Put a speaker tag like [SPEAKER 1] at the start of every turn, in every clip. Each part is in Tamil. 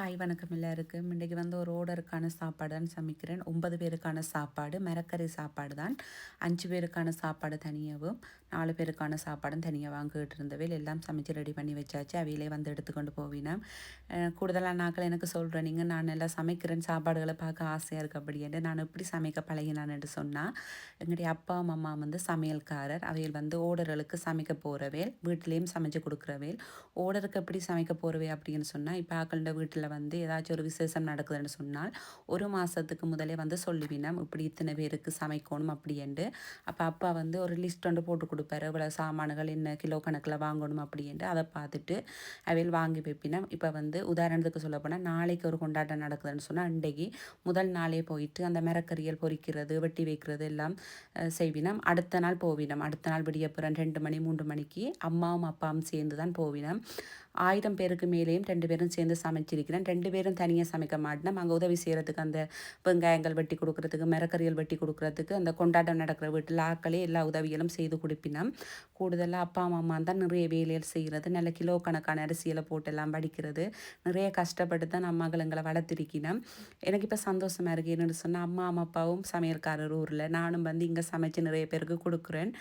[SPEAKER 1] ஹாய் வணக்கம் எல்லாருக்கும். இன்றைக்கி வந்து ஒரு ஆர்டருக்கான சாப்பாடு தான் சமைக்கிறேன். 9 பேருக்கான சாப்பாடு, மிரக்கறி சாப்பாடு தான். 5 பேருக்கான சாப்பாடு தனியாகவும் 4 பேருக்கான சாப்பாடும் தனியாக வாங்கிட்டு இருந்தவையில் எல்லாம் சமைச்சு ரெடி பண்ணி வச்சாச்சு. அவையிலே வந்து எடுத்துக்கொண்டு போவினோம். கூடுதலாக நாட்கள் எனக்கு சொல்கிறேன், நீங்கள் நான் எல்லாம் சமைக்கிறேன், சாப்பாடுகளை பார்க்க ஆசையாக இருக்குது அப்படின்ட்டு. நான் எப்படி சமைக்க பழகினான்னு சொன்னால், எங்களுடைய அப்பாவும் அம்மா வந்து சமையல்காரர். அவையில் வந்து ஆர்டர்களுக்கு சமைக்க போகிறவேல், வீட்டிலையும் சமைச்சு கொடுக்குறவேல். ஆர்டருக்கு எப்படி சமைக்க போகிறவே அப்படின்னு சொன்னால், இப்போ ஆக்களோட வீட்டில் வந்து ஏதாச்சும் ஒரு விசேஷம் நடக்குதுன்னு சொன்னால் ஒரு மாதத்துக்கு முதலே வந்து சொல்லிவினோம், இப்படி இத்தனை பேருக்கு சமைக்கணும் அப்படின்ட்டு. அப்போ அப்பா வந்து ஒரு லிஸ்ட் வந்து போட்டு கொடுப்பாரு, இவ்வளோ சாமான்கள் என்ன கிலோ கணக்கில் வாங்கணும் அப்படின்ட்டு. அதை பார்த்துட்டு அவையில் வாங்கி வைப்பினோம். இப்போ வந்து உதாரணத்துக்கு சொல்ல போனால், நாளைக்கு ஒரு கொண்டாட்டம் நடக்குதுன்னு சொன்னால் அன்றைக்கு முதல் நாளே போயிட்டு அந்த மிரக்கறியல் பொரிக்கிறது, வெட்டி வைக்கிறது எல்லாம் செய்வினோம். அடுத்த நாள் போவினோம். அடுத்த நாள் விடியப்புறம் 2 மணி 3 மணிக்கு அம்மாவும் அப்பாவும் சேர்ந்து தான் போவினோம். 1000 பேருக்கு மேலேயும் 2 பேரும் சேர்ந்து சமைச்சிருக்கிறேன். 2 பேரும் தனியாக சமைக்க மாட்டோம். அங்கே உதவி செய்கிறதுக்கு அந்த வெங்காயங்கள் வெட்டி கொடுக்குறதுக்கு, மிரக்கறிகள் வெட்டி கொடுக்குறதுக்கு, அந்த கொண்டாட்டம் நடக்கிற வீட்டில் ஆக்களே எல்லா உதவிகளும் செய்து கொடுப்பினோம். கூடுதலாக அப்பா அம்மா தான் நிறைய வேலைகள் செய்கிறது. நல்ல கிலோ கணக்கான அரிசியில் போட்டெல்லாம் வடிக்கிறது. நிறைய கஷ்டப்பட்டு தான் அம்மாக்கள் எங்களை வளர்த்திருக்கணும். எனக்கு இப்போ சந்தோஷமாக இருக்குது. என்னென்னு சொன்னால், அம்மா அப்பாவும் சமையல்காரர் ஊரில், நானும் வந்து இங்கே சமைச்சு நிறைய பேருக்கு கொடுக்குறேன்.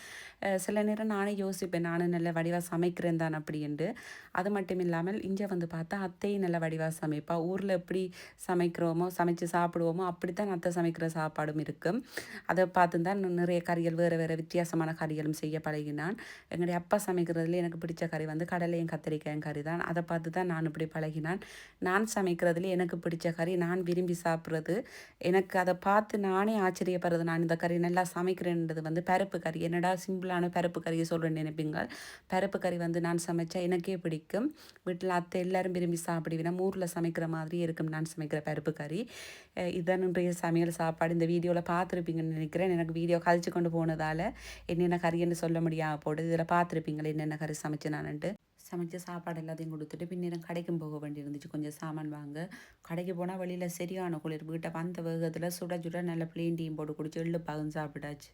[SPEAKER 1] சில நேரம் நானே யோசிப்பேன், நானும் நல்ல வடிவாக சமைக்கிறேன் தான் அப்படின்ட்டு. அது மட்டும் இல்லாமல் இங்கே வந்து பார்த்தா அத்தையும் நல்ல வடிவாக சமைப்பா. ஊரில் எப்படி சமைக்கிறோமோ, சமைச்சு சாப்பிடுவோமோ அப்படித்தான் அத்தை சமைக்கிற சாப்பாடும் இருக்கும். அதை பார்த்து தான் நிறைய கறிகள், வேறு வேறு வித்தியாசமான கறிகளும் செய்ய பழகினான். எங்களுடைய அப்பா சமைக்கிறதுல எனக்கு பிடிச்ச கறி வந்து கடலையும் கத்திரிக்காயும் கறி தான். அதை பார்த்து தான் நான் இப்படி பழகினான். நான் சமைக்கிறதுல எனக்கு பிடிச்ச கறி, நான் விரும்பி சாப்பிட்றது, எனக்கு அதை பார்த்து நானே ஆச்சரியப்படுறது. நான் இந்த கறி நல்லா சமைக்கிறேன்றது வந்து பருப்பு கறி. என்னடா சிம்பிளான பருப்பு கறியை சொல்கிறேன்னு நினைப்பீங்க. பருப்பு கறி வந்து நான் சமைச்சா எனக்கே பிடிக்கும். வீட்டில் அத்தை எல்லோரும் விரும்பி சாப்பிடுவேன். ஊரில் சமைக்கிற மாதிரி இருக்கும் நான் சமைக்கிற பருப்பு கறி. இதுதான் இன்றைய சமையல் சாப்பாடு. இந்த வீடியோவில் பார்த்துருப்பீங்கன்னு நினைக்கிறேன். எனக்கு வீடியோ கழிச்சு கொண்டு போனதால் என்னென்ன கறின்னு சொல்ல முடியாமல் போடுது. இதில் பார்த்துருப்பீங்களே என்னென்ன கறி சமைச்சு நான்ட்டு. சமைச்ச சாப்பாடு எல்லாத்தையும் கொடுத்துட்டு பின்னிடம் கடைக்கும் போக வேண்டி இருந்துச்சு, கொஞ்சம் சாமான் வாங்க. கடைக்கு போனால் வெளியில் சரியான குளிர். வீட்டை வந்த வேகத்தில் சுட சுட நல்ல பிளேன் டீயும் போட்டு குடிச்சு எள்ளு பாகும் சாப்பிட்டாச்சு.